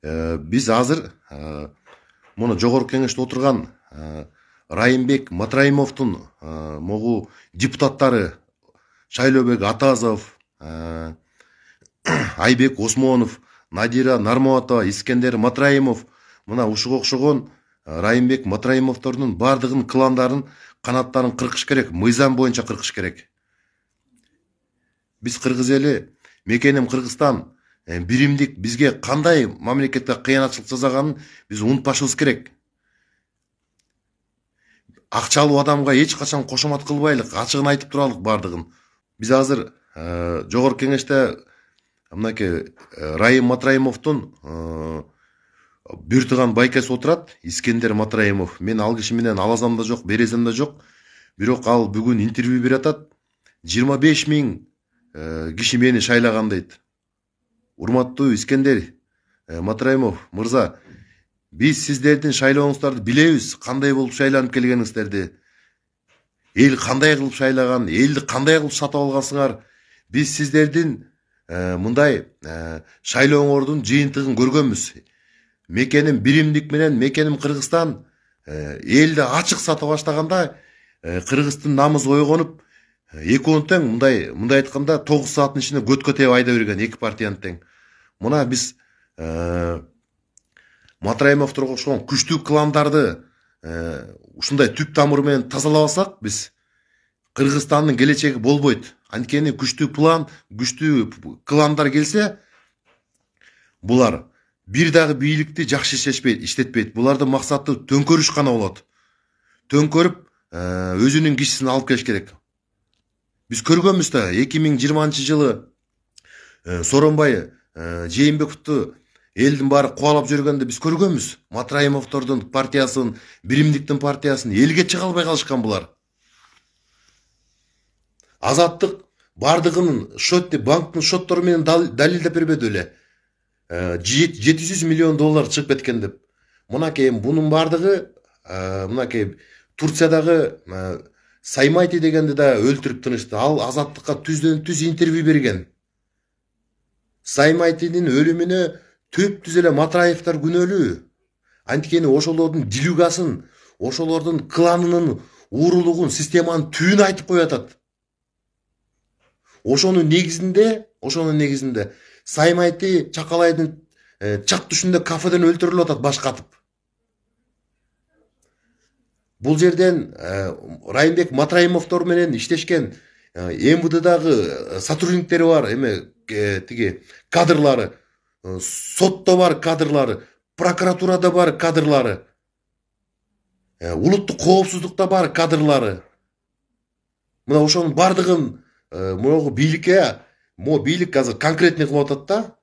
Биз азыр муну жогорку кеңеште отурган Райымбек Матраимовдун могу депутаттары Шайлообек Атазов, Айбек Осмонов, Надира Нармуатова, Искендер Матраимов, мына ушуга окшогон Райымбек Матраимовдордун бардыгын кландарын канаттарын кыркыш керек, мыйзам боюнча кыркыш керек. Биз кыргыз эли, мекеним Кыргызстан, биримдик бизге кандай мамлекетке кыянатчылык жасаганын биз унутпашыбыз керек. Акчалуу адамга эч качан кошомат кылбайлык, ачыгын айтып туралык бардыгын. Биз азыр жогорку кеңеште мынакей Райым Матраимовдун бир тыган байкеси отурат, Искендер Матраимов. Мен ал киши менен алазам да жок, березем да жок. Бирок ал бүгүн интервью берип атат. 25 000 киши мени шайлаган дейт. Урматтуу Искендер Матраимов мырза, биз сиздердин шайлооңуздарды билебиз, кандай болуп шайланып келгениңиздерди. Эл кандай кылып шайлаган, элди кандай кылып сатып алгансыңар. Биз сиздердин мындай шайлооңордун жыйынтыгын көргөнбүз. Мекеним биримдик менен мекеним Кыргызстан элди ачык сата баштаганда Кыргыздын намысы ойгонуп, экөөнү тең мындай айтканда 9 сааттын ичинде көткө тээп айда берген эки партияны тең. Мына биз Матраимовдорго окшогон күчтүү кландарды ушундай түп тамыры менен тазалабасак, биз Кыргызстандын келечеги болбойт. Анткени күчтүү план, күчтүү кландар келсе, булар бир дагы бийликти жакшы иштетпейт. Булардын максаты төңкөрүш гана болот. Төңкөрүп өзүнүн кишисин алып келиш керек. Биз көргөнбүз да 2020 жылы Сооронбай Жээнбековду элдин баары кубалап жүргөндө биз көргөнбүз. Матраимовдордун партиясын, биримдиктин партиясын элге чыга албай калышкан булар. Азаттык бардыгынын банктын шоттору менен далилдеп бербеди эле. 700 миллион доллар чыгып кеткен деп. Мынакей бунун бардыгы мынакей Турциядагы Саймайти дегенди да өлтүрүп тынышты. Ал Азаттыкка түздөн-түз интервью берген. Саймайтинин өлүмүнө түз эле Матраевдер күнөөлүү. Анткени ошолордун дилюгасын, ошолордун кланынын уурулугун, системанын түбүн айтып коюп атат. Ошонун негизинде Саймайти Чакалайдын чак түшүндө кафеден өлтүрүлүп атат баш катып. Бул жерден Райымбек Матраимовдор менен иштешкен МВДдагы сотрудниктери бар, тиги кадрлары, сотто бар кадрлары, прокуратурада бар кадрлары, улуттук коопсуздукта бар кадрлары. Мына ошонун бардыгын могу бийликке, бийлик азыр конкретный кылып атат да.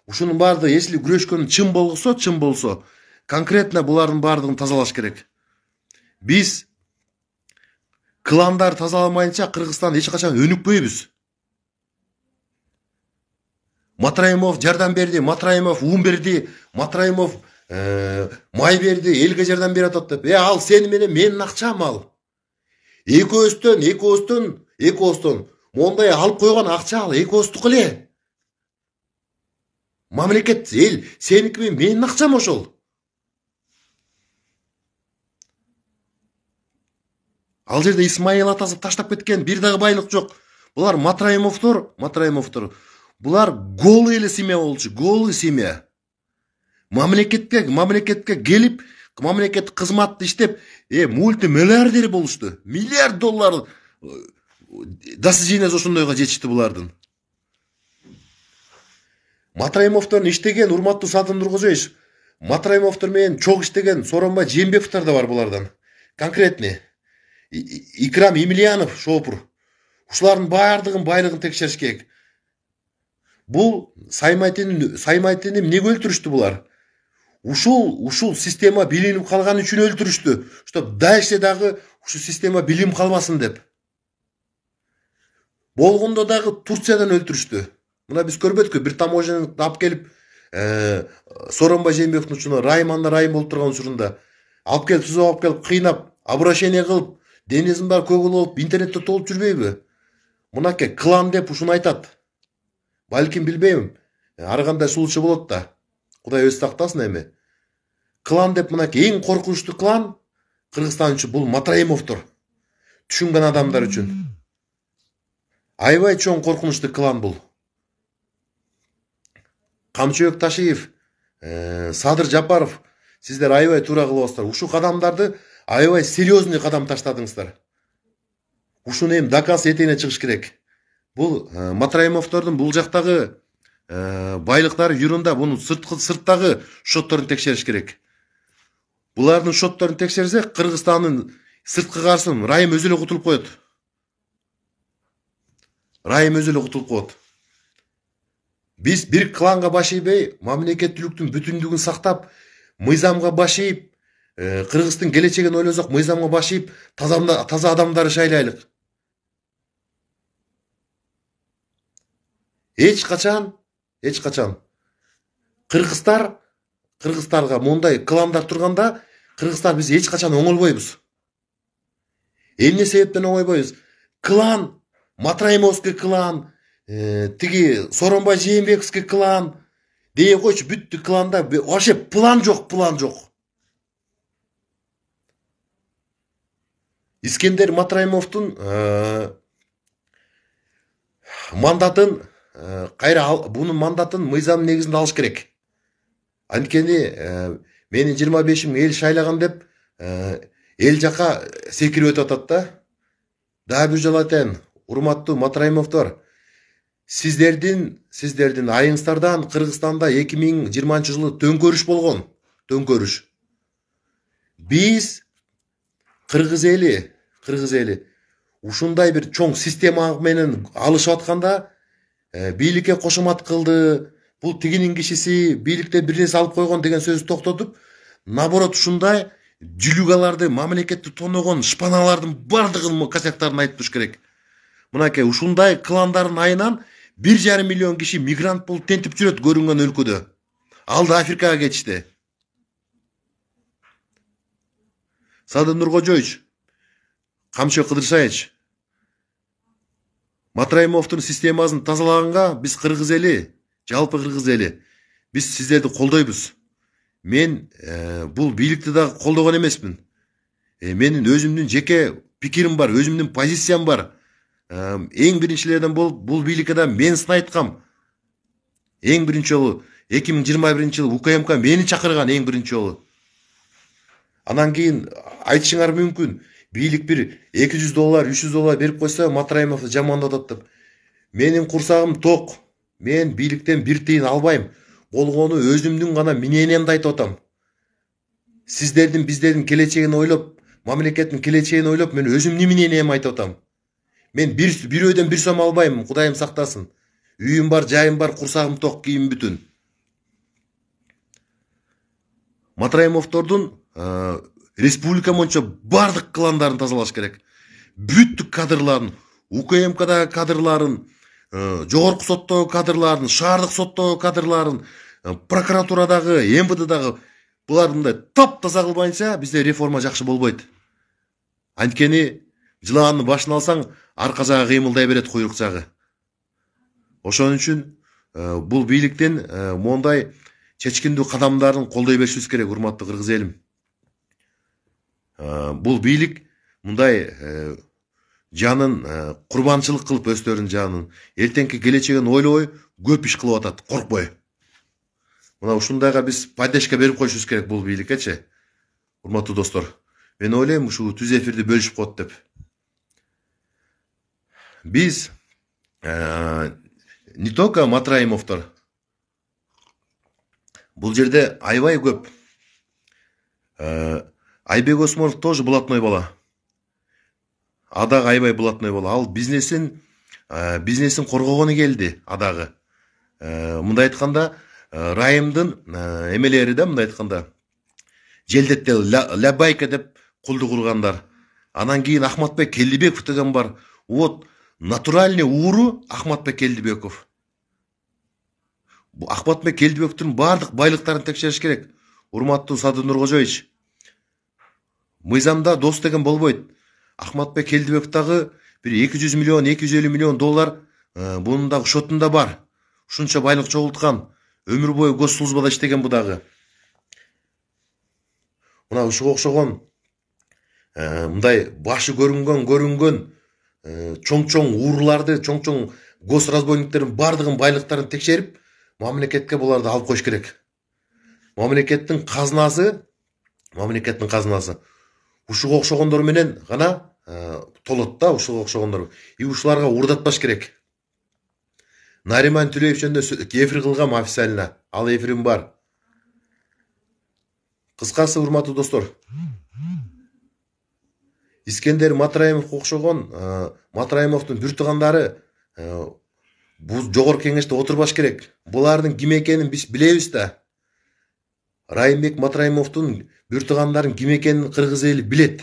Ушунун бардыгы, если күрөшкөн чын болсо, конкретно булардын бардыгын тазалаш керек. Биз кландар тазаламайынча Кыргызстан эч качан өнүкпөйбүз. Матраимов жардам берди, Матраимов ун берди, Матраимов май берди, элге жардам берип атат деп. Ал сени менен менин акчам ал. Экөөстөн мондай алып койгон акча ал экөөстүк эле. Мамлекет эл сеники менен менин акчам ошол. Ал жерде Исмаил атасы таштап кеткен бир дагы байлык жок. Булар Матраимовдор, булар голый эле семья болчу, голый семья. Мамлекетке келип, мамлекеттик кызматты иштеп, мультимиллиардер болушту. Миллиард доллар достижениясы ошондойго жетишти булардын. Матраимовдордун иштеген урматтуу Садыр Нуркожоевич, Матраимовдор менен чок иштеген Сооронбай Жээнбековдор да бар булардан. Конкретный Икрам Емельянов, шопур. Ушулардын баардыгын байлыгын текшериш керек. Бул Саймайтини эмнеге өлтүрүштү булар? Ушул система билинип калган үчүн өлтүрүштү. Чтоб дальше дагы ушу система билинип калбасын деп. Болгондо дагы Турциядан өлтүрүштү. Мына биз көрбөдүкпү, бир таможенникти алып келип, Сооронбай Жээнбековдун учуна Райым болуп турган учурунда алып келип, түзөп алып келип, кыйнап, обращение кылып, денесин баары көгүл болуп, интернетте толуп жүрбөйбү? Мынакей клан деп ушуну айтат. Балким билбейм, ар кандай сулучу болот да. Кудай өзү сактасын эми. Клан деп мынакей эң коркунучтуу клан Кыргызстан үчүн бул Матраимовдор. Түшүнгөн адамдар үчүн. Аябай чоң коркунучтуу клан бул. Камчыбек Ташиев, Садыр Жапаров, сиздер аябай туура кылып атасыздар. Ушул кадамдарды аябай серьезный кадам таштадыңыздар. Ушуну эми доказ этегине чыгыш керек. Бул Матраимовдордун бул жактагы байлыктары юрунда, бунун сырттагы шотторун текшериш керек. Булардын шотторун текшерсек, Кыргызстандын сырткы карсын Райым өзү эле кутулуп коет. Райым өзү эле кутулуп коет. Биз бир кланга баш ийбей, мамлекеттүүлүктүн бүтүндүгүн сактап, мыйзамга баш ийип, Кыргыздын келечегин ойлосок, мыйзамга баш ийип, таза адамдарды шайлайлык. Эч качан Кыргыздарга мондай кландар турганда, Кыргыздар биз эч качан оңолбойбуз. Эмне себептен оңойбойбуз? Клан, Матраимовский клан, тиги Сооронбай Жээнбековский клан, дей койчу, бүттү кланда вообще план жок. Искендер Матраимовдун мандатын бунун мандатын мыйзам негизинде алыш керек. Анткени менин 25 эл шайлаган деп эл жака секирип өтүп атат да. Дагы бир жолу айтайын, урматтуу Матраимовдор, сиздердин айыңыздардан Кыргызстанда 2020 жылы төңкөрүш болгон. Төңкөрүш. Биз Кыргыз эли ушундай бир чоң система менен алышып атканда бийликке кошомат кылды. Бул тигинин кишиси бийликтен бир нерсе алып койгон деген сөздү токтотуп, наоборот ушундай жүлүгаларды, мамлекетти тоногон шпаналардын бардыгын косяктарын айтып туруш керек. Мынакей ушундай кландардын айынан 1,5 миллион киши мигрант болуп тентип жүрөт көрүнгөн өлкөдө. Ал да Африкага кетишти. Садыр Нуркожоевич, Камчыбек Кыдыршаевич, Матраимовдун системасын тазалаганга биз Кыргыз эли, жалпы Кыргыз эли, биз сиздерди колдойбуз. Мен бул бийликти да колдогон эмесмин. Менин өзүмдүн жеке пикирим бар, өзүмдүн позициям бар. Эң биринчилерден бул бийликке да мен сынайткам. Эң биринчи жолу 2021 жылы УКМК мени чакырган эң биринчи жолу. Анан кийин айтышыңар мүмкүн, бийлик бир $200, $300 берип койсо Матраимовду жамандатат деп. Менин курсагым ток. Мен бийликтен бир тыйын албайм. Болгону өзүмдүн гана мнениемди айтып атам. Сиздердин, биздердин келечегин ойлоп, мамлекеттин келечегин ойлоп, мен өзүмдүн мнениемди айтып атам. Мен бирөөдөн бир сом албайм, Кудайым сактасын. Үйүм бар, жайым бар, курсагым ток, кийим бүтүн. Матраимовдордун республика боюнча бардык кландарын тазалаш керек. Бүттүк кадрларын, УКМКдагы кадрларын, жогорку соттогу кадрларын, шаардык соттогу кадрларын, прокуратурадагы, МВДдагы буларды таптаза кылбайынча бизде реформа жакшы болбойт. Анткени жылаанын башын алсаң, арка жагы кыймылдай берет, куйрук жагы. Ошон үчүн бул бийликтен мондай чечкиндүү кадамдарын колдой беришибиз керек, урматтуу кыргыз элим. Бул бийлик мындай жанын курбанчылык кылып, өздөрүнүн жанын эртеңки келечегин ойлобой көп иш кылып атат, коркпой. Мына ушундайга биз поддержка берип коюшубуз керек бул бийликкечи. Урматтуу достор, мен ойлойм ушул түз эфирди бөлүшүп коет деп. Биз не только Матраимовдор, бул жерде аябай көп. Айбек Осмонов тоже блатной бала. Адагы аябай блатной бала. Ал бизнесин коргогону келди адагы. Мындай айтканда, Райымдын эмелери да, мындай айтканда, желдетте Лябайка деп кулду кургандар. Анан кийин Ахматбек Келдибеков деген бар. Вот натуральный ууру Ахматбек Келдибеков. Ахматбек Келдибековдун бардык байлыктарын текшериш керек. Урматтуу Садыр Нуркожоевич, мыйзамда дос деген болбойт. Ахматбек Келдибеков дагы бир 200 миллион, $250 миллион bunun дагы шотунда бар. Ушунча байлык чогулткан. өмүр бою госслужбада иштеген бу дагы. Мына ушуга окшогон мындай башы көрүнгөн чоң ууруларды, чоң госразбойниктердин бардыгын байлыктарын текшерип, мамлекетке буларды алып коюш керек. Мамлекеттин казынасы ушуга окшогондор менен гана толот да, ушуга окшогондор. И ушуларга урдатпаш керек. Нариман Тюлеев жөнүндө эфир кылгам официально. Ал эфирим бар. Кыскасы, урматтуу достор, Искендер Матраимовго окшогон Матраимовдун бүр туугандары бул жогорку кеңеште отурбаш керек. Булардын ким экенин биз билебиз да. Райымбек Матраимовдун бүр туугандарын ким экенин кыргыз эли билет.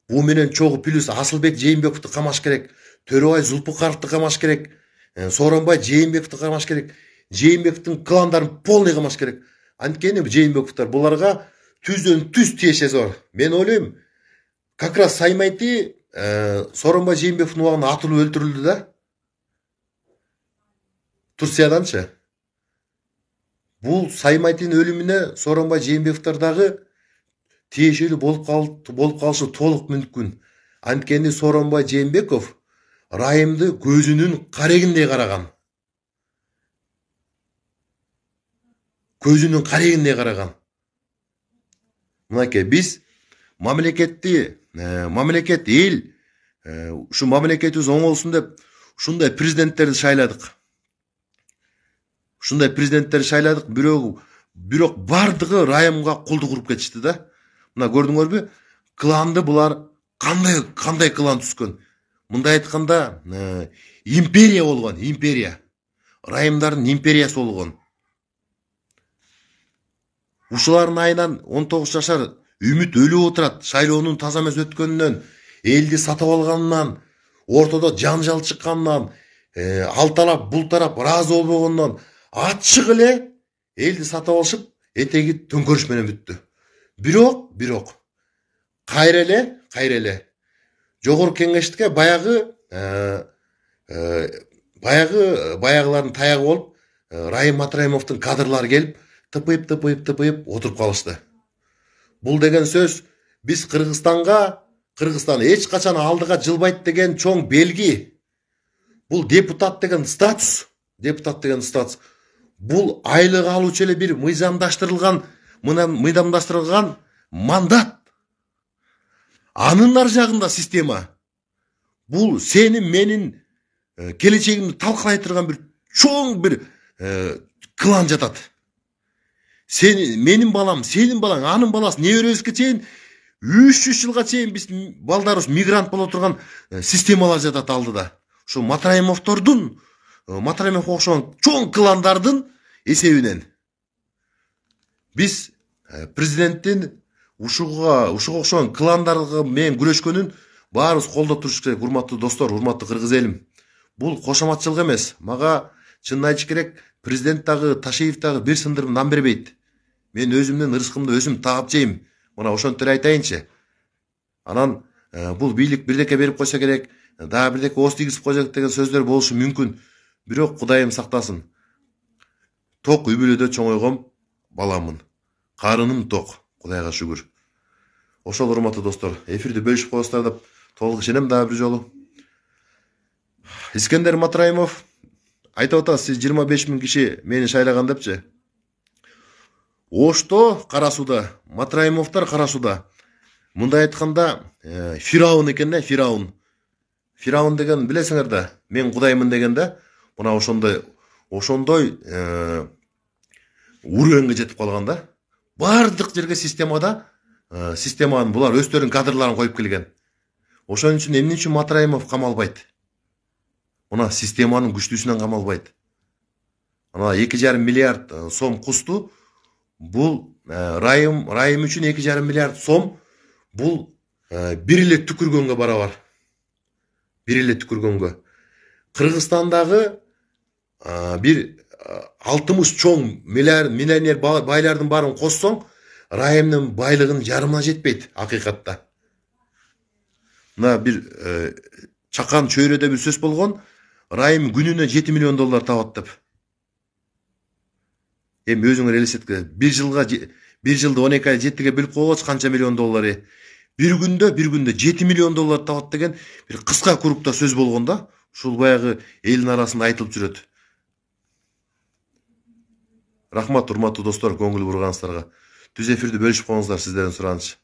Бул менен чогуу плюс Асылбек Жээнбековду камаш керек. Төрөбай Зулпукаровду камаш керек. Сооронбай Жээнбековду камаш керек. Жээнбековдун кландарын полный камаш керек. Анткени Жээнбековдор буларга түздөн түз тиешеси бар. Мен ойлойм, как раз Саймайти Сооронбай Жээнбековдун убагында атылып өлтүрүлдү да. Турциyaданчы. Бул Саймайтинин өлүмүнө Сооронбай Жээнбековдор дагы тиешелүү болуп калышы толук мүмкүн. Анткени Сооронбай Жээнбеков Райымды көзүнүн карегиндей караган. Көзүнүн карегиндей караган. Мынакей биз мамлекет эл ушу мамлекетибиз оңолсун деп ушундай президенттерди шайладык. Бирок бардыгы Райымга кулдук уруп кетишти да. Мына көрдүңөрбү? Кланды булар кандай клан түскөн? Мындай айтканда, империя болгон, империя. Райымдардын империясы болгон. Ушулардын айынан 19 жашар үмүт өлүп отурат. Шайлоонун таза эмес өткөнүнөн, элди сатып алганынан, ортодо жанжал чыкканынан, ал тарап бул тарап ыраазы болбогондон ачык эле элди сатып алышып, этеги төңкөрүш менен бүттү. Бирок кайра эле жогорку кеңештикке баягылардын таягы болуп, Райым Матраимовдун кадрлары келип, тыпыйып отуруп калышты. Бул деген сөз биз Кыргызстан эч качан алдыга жылбайт деген чоң белги. Бул депутат деген статус. Бул айлык алуучу эле бир мыйзамдаштырылган мандат. Анын ар жагында система. Бул сенин менин келечегимди талкалай турган бир чоң бир клан жатат. Менин балам, сенин балаң, анын баласы неберебизге чейин 300 жылга чейин биз балдарыбыз мигрант боло турган системалар жатат алдыда. Ушу Матраимовдордун, Матраимовго окшогон чоң кландардын эсебинен биз президенттин ушуга окшогон кландарды менен күрөшкөнүн баарыбыз колдоп туруш керек. Урматтуу достор, урматтуу кыргыз элим. Бул кошоматчылык эмес. Мага чынын айтыш керек, президент дагы, Ташиев дагы бир сындырып нан бербейт. Мен өзүмдүн ырыскымды өзүм таап жейм. Мына ошентип айтайынчы. Анан бул бийлик бирдеке берип койсо керек, дагы бирдеке ооз тийгизип койсо деген сөздөр болушу мүмкүн. Бирок Кудайым сактасын. Ток үбүлөдө чоңойгом баламын. Карыным ток. Кудайга шүгүр. Ошол урматтуу достор, эфирди бөлүшүп коесуздар деп толук ишенем дагы бир жолу. Искендер Матраимов айтып атат, сиз 25 000 киши мени шайлаган депчи. Ошто кара сууда, Матраимовдор кара сууда. Мындай айтканда, Фираун экен да, Фираун. Фираун деген билесиңер да, мен Кудаймын деген да. Мына ошондой үргөнгө жетип калган да. Бардык жерге системанын булар өздөрүнүн кадрларын коюп келген. Ошон үчүн эмне үчүн Матраимов камалбайт? Мына системанын күчтүүсүнөн камалбайт. Ана 2,5 миллиард сом кусту. Бул Райым үчүн 2,5 миллиард сом бул бир эле түкүргөнгө барабар. Бир эле түкүргөнгө. Кыргызстандагы бир 60 чоң миллионер байлардын баарын коссоң, Райымдын байлыгынын жарымына жетпейт акыйкатта. Мына бир чакан чөйрөдө бир сөз болгон, Райым күнүнө $7 миллион табат деп. Эми өзүңөр элестеткиле, бир жылды 12 ай 7-ге бөлүп койгоч канча миллион доллар. Bir күндө 7 миллион доллар табат деген бир кыска курукта сөз болгон да. Ушул баягы элдин арасында айтылып жүрөт. Рахмат урматтуу достор, көңүл бурганыңыздарга. Түз эфирди бөлүшүп коюңуздар, сиздердин сураныч.